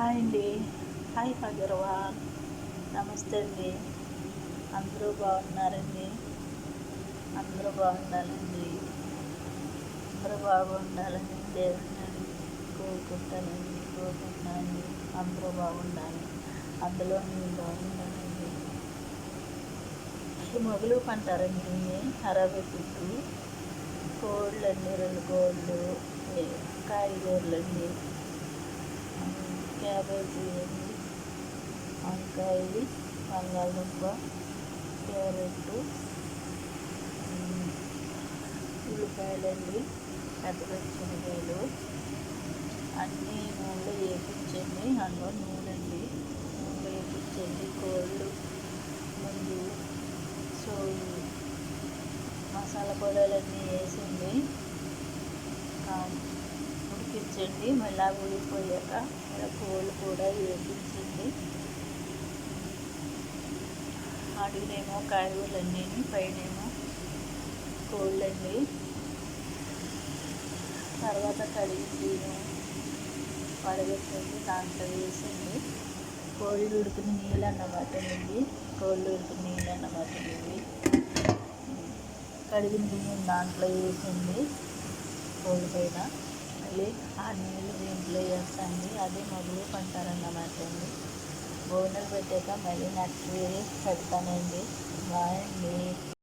Hi అండి. Hi Agarwal. నమస్తే అండి. అందరూ బాగున్నారండి. అందరూ బాగుండాలండి. అందరూ బాగుండాలని దేవుని కోరుకుంటున్నాను. అందరూ బాగుండాలి. అందులో నేను బాగుండాలండి. ఈ మొగలు పంటారండి. అరవై పుట్టు కోళ్ళు అండి, 2 కోళ్ళు, కాయగూరలండి, క్యాబేజీ అండి, వంకాయ, బంగాళదుంప, క్యారెట్, ఉల్లిపాయలండి, పెద్ద పచ్చిమిరపకాయలు అన్నీ నూనెలో వేయించండి. అందులో నూనె అండి, నూనెలో వేయించండి. కోళ్ళు ముందు సో మసాలా పొడాలన్నీ వేసింది ఉడికించండి. మళ్ళీ ఉడికిపోయాక ఇలా కోళ్ళు కూడా వేయించండి. అడుగునేమో కాయగూరలన్నీ, పైనేమో కోళ్ళండి. తర్వాత కడిగి వడగట్టండి, దాంట్లో వేసింది. కోళ్ళు ఉడికిన నీళ్ళు అన్నమాట అండి. కోళ్ళు ఉడికిన నీళ్ళు అన్నమాట ఇవి. కడిగిన బియ్యం దాంట్లో వేసింది కోళ్ళ పైన. మళ్ళీ ఆ నీళ్ళు దీంట్లో వేస్తాండి. అదే మొదలు పంటారన్నమాట అండి. బోనలు పెట్టాక మళ్ళీ నెక్స్ట్ పెడతానండి. బాయ్ అండి.